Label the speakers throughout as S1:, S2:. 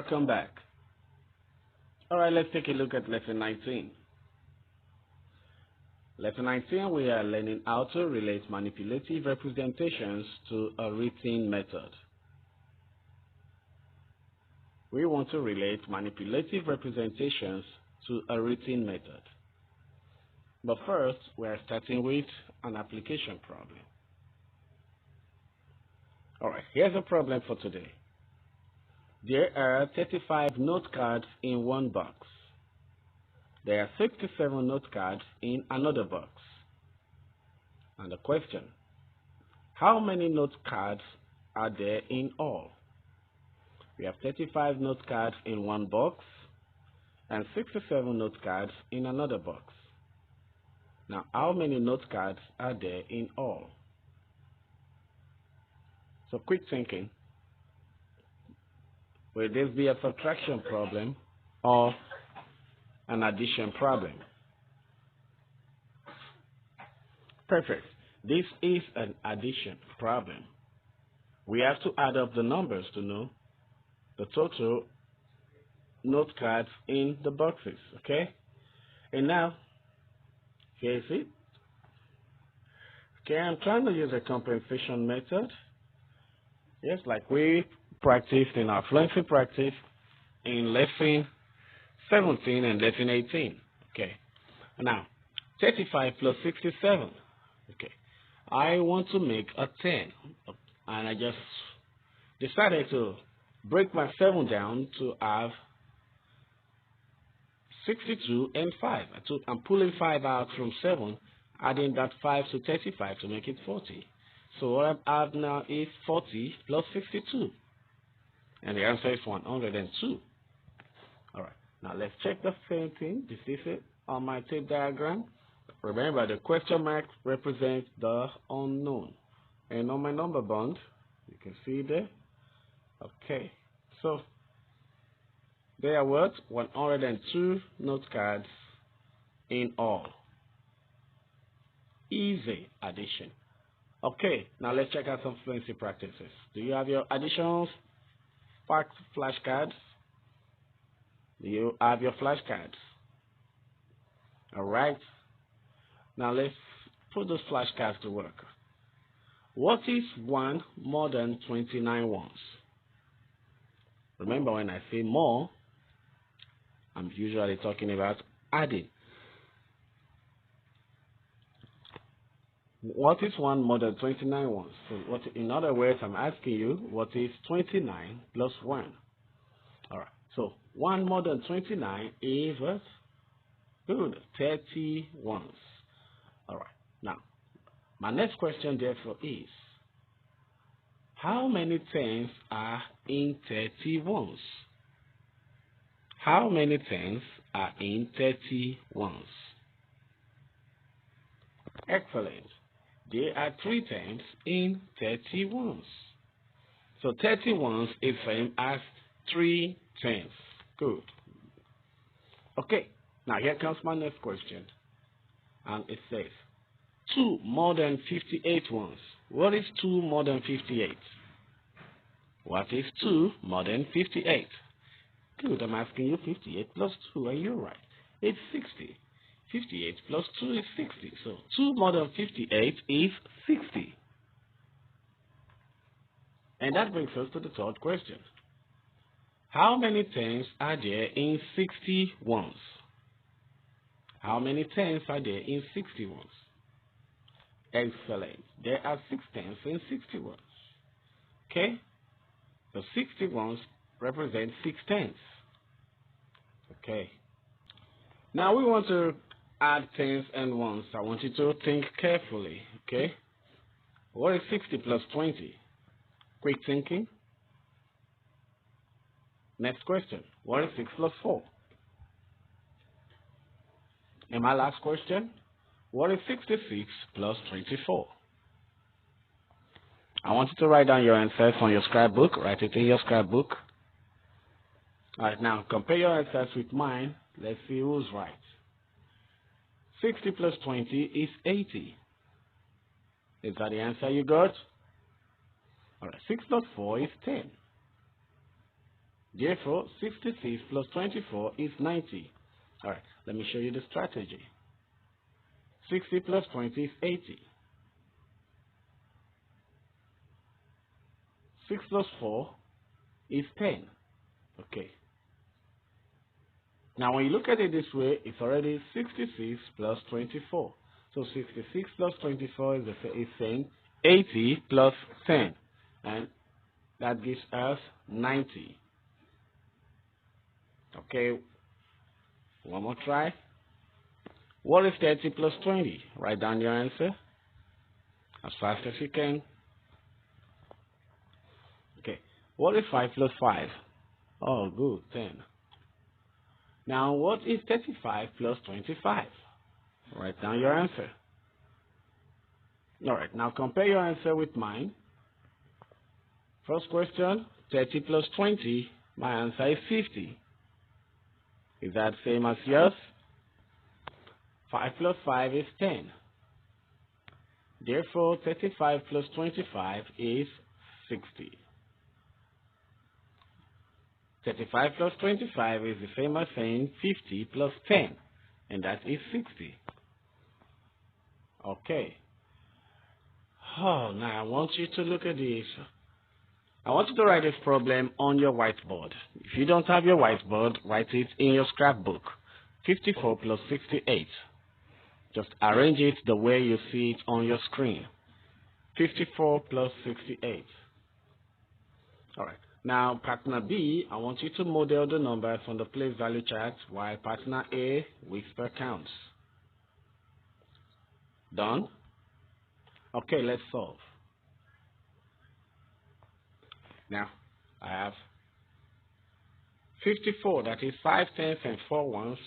S1: Welcome back. All right, let's take a look at lesson 19. Lesson 19, we are learning how to relate manipulative representations to a written method. We want to relate manipulative representations to a written method. But first, we are starting with an application problem. All right, here's a problem for today. There are 35 note cards in one box. There are 67 note cards in another box. And the question, how many note cards are there in all? We have 35 note cards in one box and 67 note cards in another box. Now, how many note cards are there in all? So quick thinking. Will this be a subtraction problem or an addition problem? Perfect. This is an addition problem. We have to add up the numbers to know the total note cards in the boxes, okay? And now, here's it. Okay, I'm trying to use a compensation method. Yes, like we practiced in our fluency practice in lesson 17 and lesson 18. Okay. Now, 35 plus 67. Okay. I want to make a 10. And I just decided to break my 7 down to have 62 and 5. I'm pulling 5 out from 7, adding that 5 to 35 to make it 40. So what I have now is 40 plus 62. And the answer is 102. All right. Now let's check the same thing. This is it on my tape diagram. Remember, the question mark represents the unknown. And on my number bond, you can see there. Okay. So there are what? 102 note cards in all. Easy addition. Okay, now let's check out some fluency practices. Do you have your additions flashcards? Do you have your flashcards? All right. Now let's put those flashcards to work. What is 1 more than 29 ones? Remember, when I say more, I'm usually talking about adding. What is 1 more than 29 ones? So in other words, I'm asking you, what is 29 plus 1? All right. So 1 more than 29 is what? Good. 30 ones. All right. Now, my next question therefore is, how many tens are in 30 ones? How many tens are in 30 ones? Excellent. There are 3 tens in 30 ones. So 30 ones is same as 3 tens. Good. Okay. Now here comes my next question. And it says, 2 more than 58 ones. What is 2 more than 58? What is 2 more than 58? Good, I'm asking you 58 plus 2, and you're right. It's 60. 58 plus 2 is 60. So 2 more than 58 is 60. And that brings us to the third question. How many tens are there in 60 ones? How many tens are there in 60 ones? Excellent. There are 6 tens in 60 ones. Okay? So 60 ones represent 6 tens. Okay. Now we want to add tens and ones. I want you to think carefully. Okay? What is 60 plus 20? Quick thinking. Next question. What is 6 plus 4? And my last question. What is 66 plus 24? I want you to write down your answers on your scrapbook. Write it in your scrapbook. All right, now compare your answers with mine. Let's see who's right. 60 plus 20 is 80. Is that the answer you got? All right, 6 plus 4 is 10. Therefore, 66 plus 24 is 90. All right, let me show you the strategy. 60 plus 20 is 80. 6 plus 4 is 10. Okay. Now, when you look at it this way, it's already 66 plus 24. So 66 plus 24 is saying 80 plus 10. And that gives us 90. Okay. One more try. What is 30 plus 20? Write down your answer as fast as you can. Okay. What is 5 plus 5? Oh, good. 10. Now, what is 35 plus 25? Write down your answer. All right. Now, compare your answer with mine. First question, 30 plus 20. My answer is 50. Is that same as yours? 5 plus 5 is 10. Therefore, 35 plus 25 is 60. 35 plus 25 is the same as saying 50 plus 10, and that is 60. Okay. Oh, now I want you to look at this. I want you to write this problem on your whiteboard. If you don't have your whiteboard, write it in your scrapbook. 54 plus 68. Just arrange it the way you see it on your screen. 54 plus 68. All right. Now, partner B, I want you to model the numbers on the place value chart while partner A whisper counts. Done? Okay, let's solve. Now, I have 54, that is 5 tenths and 4 ones.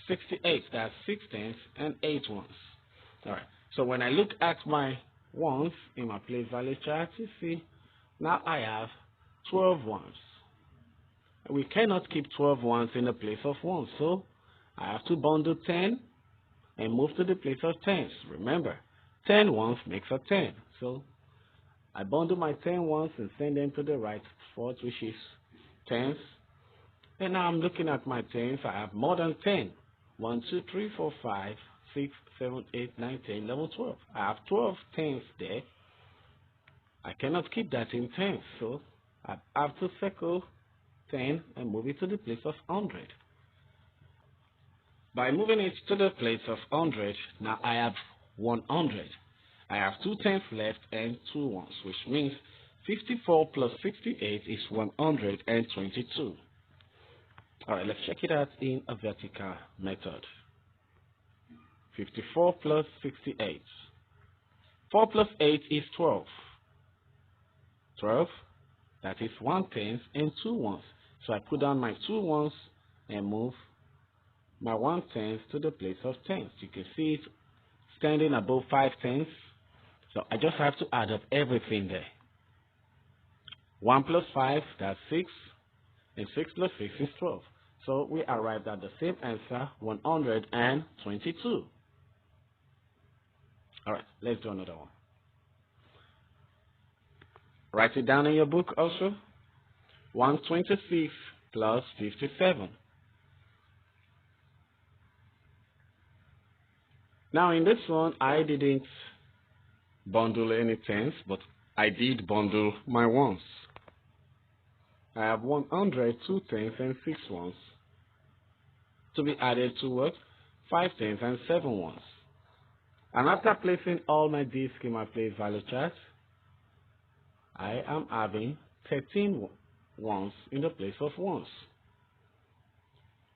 S1: 68, that's 6 tenths and 8 ones. All right. So when I look at my ones in my place value chart, you see, now I have 12 ones. We cannot keep 12 ones in the place of ones, so I have to bundle 10 and move to the place of tens. Remember, 10 ones makes a 10. So I bundle my 10 ones and send them to the right spot, which is tens. And now I'm looking at my tens. I have more than 10. 1, 2, 3, 4, 5, 6, 7, 8, 9, 10, 11, 12. I have 12 tens there. I cannot keep that in tens, so I have to circle 10 and move it to the place of 100. By moving it to the place of 100, now I have 100. I have 2 tens left and 2 ones, which means 54 plus 68 is 122. All right, let's check it out in a vertical method. 54 plus 68. 4 plus 8 is 12. 12, that is 1 tenth and 2 ones. So I put down my 2 ones and move my 1 tenth to the place of tens. You can see it standing above 5 tenths. So I just have to add up everything there. 1 plus 5, that's 6. And 6 plus 6 is 12. So we arrived at the same answer, 122. All right, let's do another one. Write it down in your book also. 126 plus 57. Now in this one, I didn't bundle any tens, but I did bundle my ones. I have 102 tens and 6 ones to be added to what? 5 tens and 7 ones. And after placing all my disks in my place value chart, I am having 13 ones in the place of ones.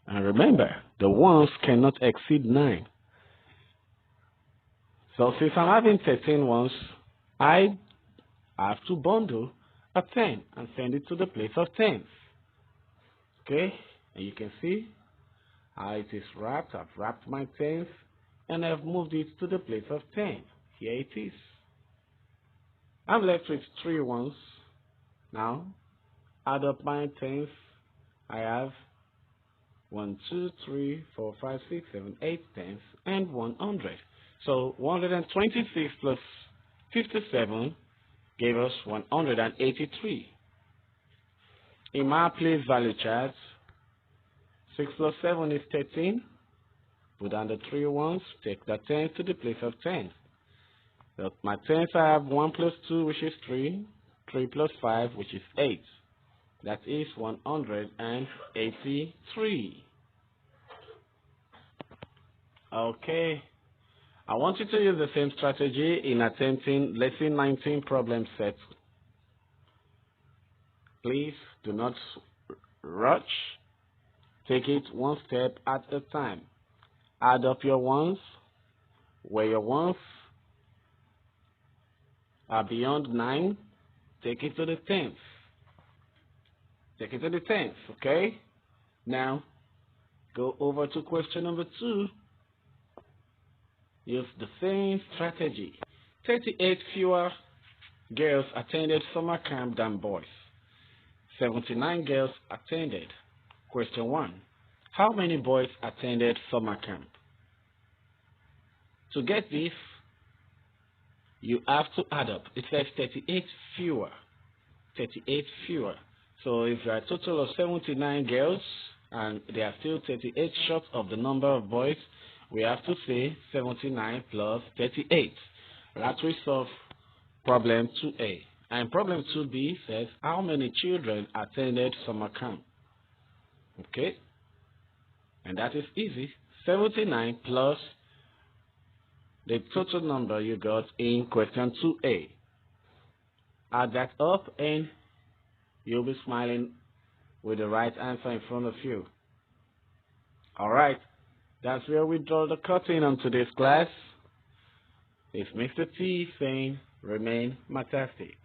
S1: And remember, the ones cannot exceed 9. So since I'm having 13 ones, I have to bundle a 10 and send it to the place of tens. Okay, and you can see how it is wrapped. I've wrapped my tens and I've moved it to the place of 10. Here it is. I'm left with 3 ones. Now, add up my tens. I have 1, 2, 3, 4, 5, 6, 7, 8 tens and 100. So 126 plus 57 gave us 183. In my place value chart, 6 plus 7 is 13. Put down the 3 ones, take the 10 to the place of 10. So my 10s, I have 1 plus 2, which is 3. 3 plus 5, which is 8. That is 183. Okay. I want you to use the same strategy in attempting lesson 19 problem set. Please do not rush. Take it one step at a time. Add up your ones. Where your ones are beyond 9, take it to the 10th. Take it to the 10th, okay? Now, go over to question number 2. Use the same strategy. 38 fewer girls attended summer camp than boys. 79 girls attended. Question 1. How many boys attended summer camp? To get this, you have to add up. It says 38 fewer. 38 fewer. So if there are a total of 79 girls and there are still 38 short of the number of boys, we have to say 79 plus 38. That will solve problem 2A. And problem 2B says how many children attended summer camp. Okay? And that is easy. 79 plus the total number you got in question 2A. Add that up and you'll be smiling with the right answer in front of you. Alright, that's where we draw the curtain on today's class. It's Mr. T saying, remain matastic.